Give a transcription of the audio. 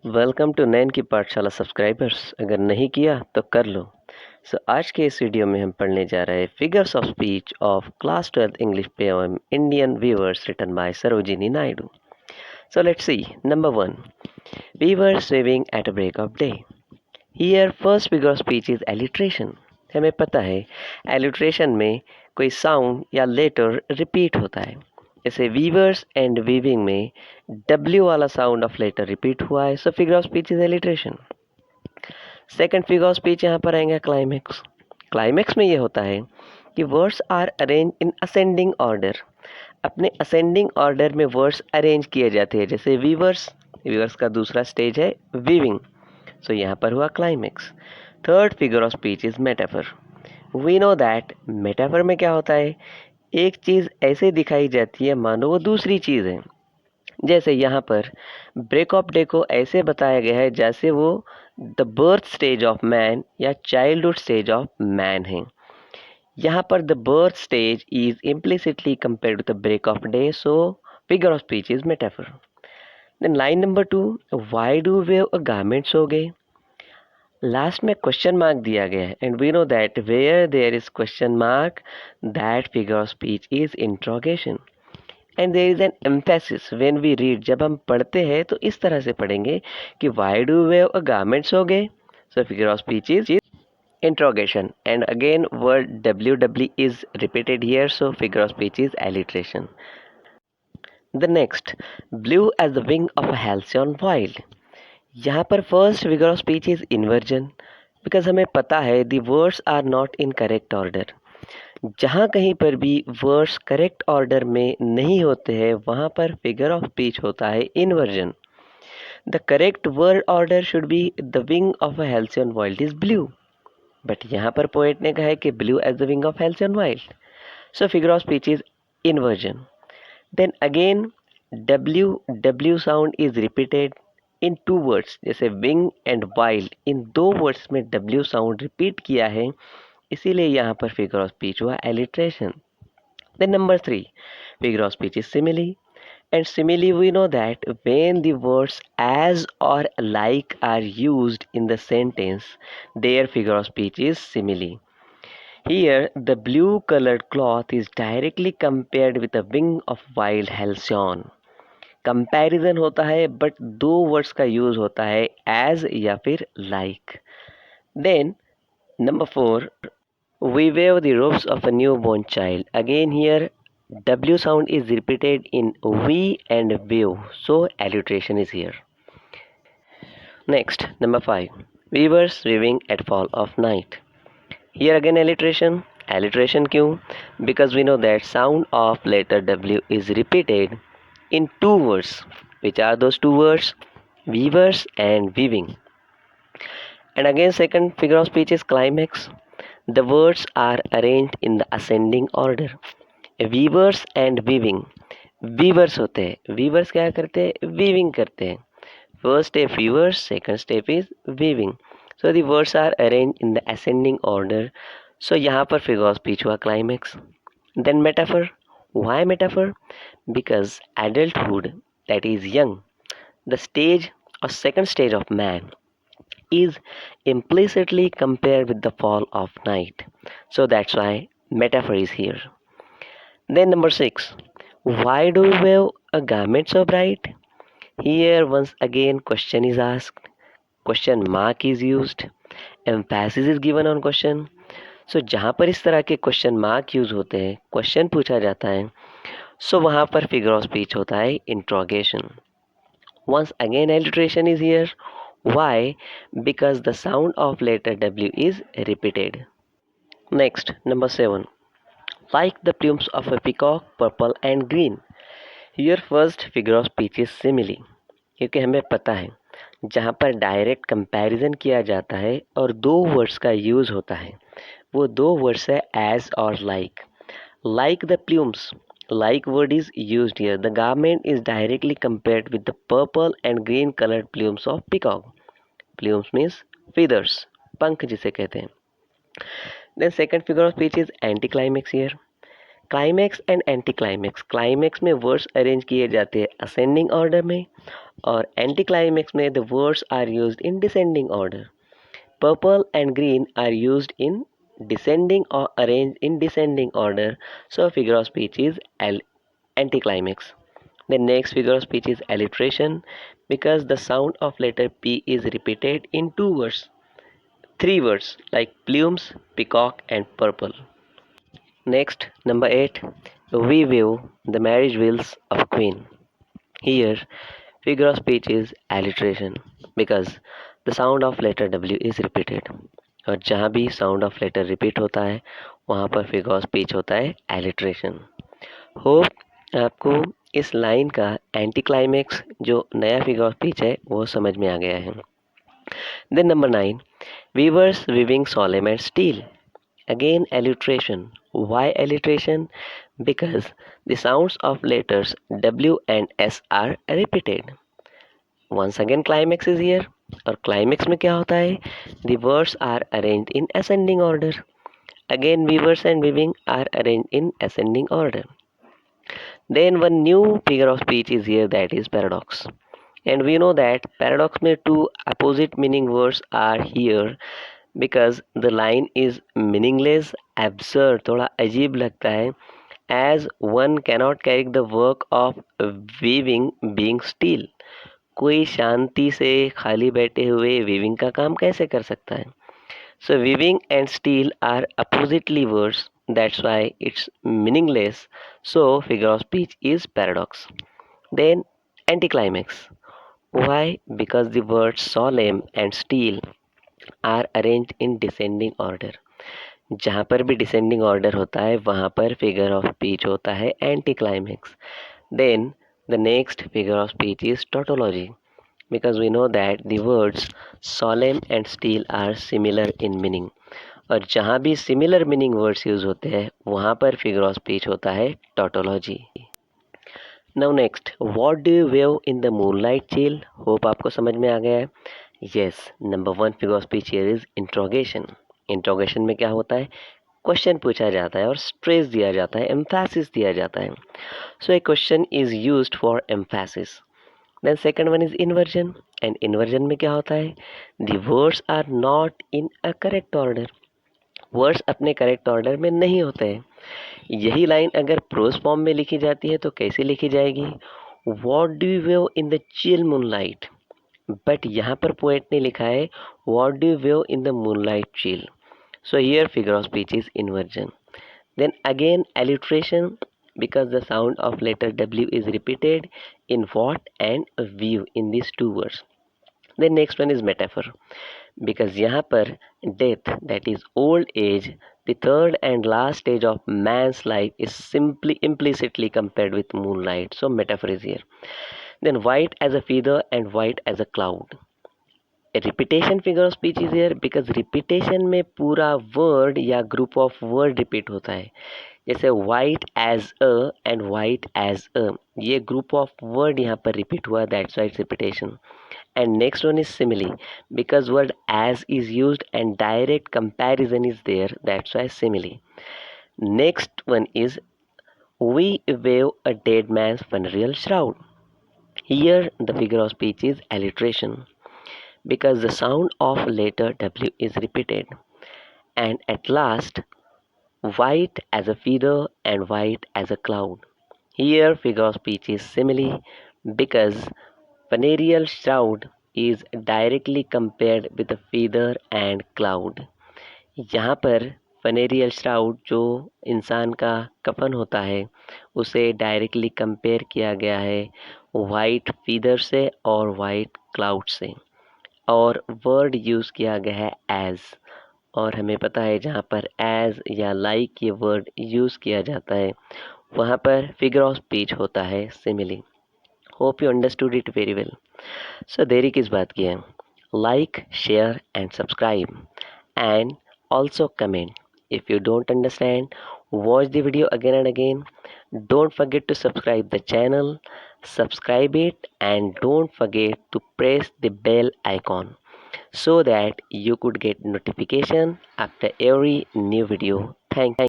Welcome to नैन की पाठशाला subscribers. अगर नहीं किया तो कर लो। आज के इस वीडियो में हम पढ़ने जा रहे हैं figures of speech of class 12th English poem Indian weavers written by Sarojini Naidu. Let's see. Number 1, we were swimming at a break of day. Here first figure of speech is alliteration. हमें पता है alliteration में कोई sound या letter repeat होता है। जैसे viewers and weaving में W वाला साउंड ऑफ लेटर रिपीट हुआ है, सो figure of speech is alliteration. Second figure of speech यहाँ पर आएंगे क्लाइमेक्स। क्लाइमेक्स में ये होता है कि words are arrange in ascending order. अपने असेंडिंग ऑर्डर में वर्ड्स अरेंज किए जाते हैं। जैसे वीवर्स, वीवर्स का दूसरा स्टेज है वीविंग, सो यहाँ पर हुआ climax. Third figure of speech is metaphor. We know that metaphor में क्या होता है, एक चीज़ ऐसे दिखाई जाती है मानो वो दूसरी चीज़ है। जैसे यहाँ पर ब्रेक ऑफ डे को ऐसे बताया गया है जैसे वो the birth stage of man या चाइल्डहुड स्टेज ऑफ मैन है। यहाँ पर the birth stage is implicitly compared to the break of day, so figure of speech is metaphor. Then line number 2, why do weave a garment so gay. Last में question mark दिया गया है and we know that where there is question mark that figure of speech is interrogation and there is an emphasis when we read. जब हम पढ़ते हैं तो इस तरह से पढ़ेंगे कि why do weave a garments हो गए, सो figure of speech is interrogation, and again word ww is repeated here, so figure of speech is alliteration. The next, blue as the wing of a halcyon wild. यहाँ पर first figure of speech is inversion, because हमें पता है the words are not in correct order. जहाँ कहीं पर भी words correct order में नहीं होते हैं वहाँ पर फिगर ऑफ स्पीच होता है inversion. The correct word order should be the wing of a halcyon wild is blue, but यहाँ पर पोएट ने कहा है कि blue as the wing of halcyon wild, so figure of speech is inversion. Then again W sound is repeated in two words, जैसे wing and wild, इन दो words में W साउंड रिपीट किया है, इसीलिए यहाँ पर फिगर ऑफ स्पीच हुआ alliteration. Then number 3, figure of speech is simile, and simile we know that when the words as or like are used in the sentence, their figure of speech is simile. Here the blue colored cloth is directly compared with the wing of wild halcyon. Comparison होता है but दो words का use होता है as या फिर like. Then number 4, we wave the robes of a newborn child. Again here W sound is repeated in we and wave, so alliteration is here. Next, number 5, weavers weaving at fall of night. Here again alliteration. Alliteration क्यों? Because we know that sound of letter W is repeated in two words. Which are those two words? Weavers and weaving. And again second figure of speech is climax. The words are arranged in the ascending order. Weavers and weaving, weavers होते हैं, weavers क्या करते हैं, weaving करते हैं। First step weavers, second step is weaving, so the words are arrange in the ascending order, so यहाँ पर figure of speech हुआ climax. Then metaphor, why metaphor? Because adulthood, that is young, the stage और second stage of man is implicitly compared with the fall of night, so that's why metaphor is here. Then number 6, why do we wear a garment so bright? Here once again question is asked, question mark is used, emphasis is given on question. So जहाँ पर इस तरह के question mark use होते हैं, question पूछा जाता है, सो वहाँ पर फिगर ऑफ स्पीच होता है interrogation. Once again alliteration is here. Why? Because the sound of letter W is repeated. Next, number 7, like the plumes of a peacock, purple and green. Here first figure of speech is simile, क्योंकि हमें पता है जहाँ पर direct comparison किया जाता है और दो वर्ड्स का यूज होता है, वो दो वर्ड्स है एज और like. Like the plumes, like word is used here. The garment is directly compared with the purple and green colored plumes of peacock. Plumes means feathers, पंख जिसे कहते हैं. Then second figure of speech is anticlimax here. Climax and anticlimax, climax में words arrange किए जाते हैं ascending order में, और एंटी क्लाइमैक्स में the words are used in descending order. Purple and green are used in descending or arranged in descending order. So figure of speech is anticlimax. The next figure of speech is alliteration, because the sound of letter P is repeated in two words, three words like plumes, peacock, and purple. Next, number 8, we view the marriage wheels of queen. Here, figure of speech is alliteration, because the sound of letter W is repeated. और जहाँ भी sound of letter repeat होता है वहाँ पर figure of speech होता है alliteration. Hope आपको इस लाइन का एंटी क्लाइमेक्स जो नया फिगर ऑफ स्पीच है वो समझ में आ गया है. Then number 9, weavers weaving solemn and still. Again alliteration. Why alliteration? Because the sounds of letters W and S are repeated. Once again climax is here. और climax में क्या होता है? The words are arranged in ascending order. Again weavers and weaving are arranged in ascending order. Then one new figure of speech is here, that is paradox. And we know that paradox में two opposite meaning words are here, because the line is meaningless, absurd, थोड़ा अजीब लगता है. As one cannot carry the work of weaving being still. कोई शांति से खाली बैठे हुए weaving का काम कैसे कर सकता है? So weaving and still are oppositely words, that's why it's meaningless. So figure of speech is paradox. Then anticlimax. Why? Because the words solemn and still are arranged in descending order. जहाँ पर भी descending order होता है वहाँ पर figure of speech होता है anticlimax. Then the next figure of speech is tautology, because we know that the words solemn and still are similar in meaning. और जहाँ भी सिमिलर मीनिंग वर्ड्स यूज होते हैं वहाँ पर फिगर ऑफ स्पीच होता है tautology. Now next, what do you wave in the moonlight chill. Hope आपको समझ में आ गया है. Yes, number 1 figure of speech here is interrogation. Interrogation में क्या होता है? क्वेश्चन पूछा जाता है और स्ट्रेस दिया जाता है, एम्फेसिस दिया जाता है. So a question is used for emphasis. Then second one is inversion. And inversion में क्या होता है? The words are not in a correct order. Words अपने करेक्ट ऑर्डर में नहीं होते हैं. यही लाइन अगर प्रोज फॉर्म में लिखी जाती है तो कैसे लिखी जाएगी? What do you wave in the chill moonlight. But यहाँ पर पोएट ने लिखा है what do you wave in the moonlight chill. So here figure of speech is inversion. Then again alliteration, because the sound of letter W is repeated in what and view in these two words. Then next one is metaphor, because यहाँ पर death, that is old age, the third and last stage of man's life, is simply implicitly compared with moonlight. So metaphor is here. Then white as a feather and white as a cloud. Repetition figure of speech is here, because repetition में पूरा word या group of word repeat होता है. जैसे white as a and white as a, ये group of word यहाँ पर repeat हुआ, that's white repetition. And next one is simile, because word as is used and direct comparison is there, that's why simile. Next one is we weave a dead man's funeral shroud. Here the figure of speech is alliteration, because the sound of letter W is repeated. And at last, white as a feather and white as a cloud. Here figure of speech is simile, because funereal shroud is directly compared with the feather and cloud. यहाँ पर funereal shroud जो इंसान का कफन होता है उसे directly compare किया गया है वाइट फीदर से और वाइट क्लाउड से, और वर्ड यूज़ किया गया है एज. और हमें पता है जहाँ पर एज या लाइक ये वर्ड यूज़ किया जाता है वहाँ पर फिगर ऑफ स्पीच होता है simile. Hope you understood it very well. So देरी किस बात की है? Like, share and subscribe, and also comment. If you don't understand, watch the video again and again. Don't forget to subscribe the channel, subscribe it, and don't forget to press the bell icon so that you could get notification after every new video. Thank you.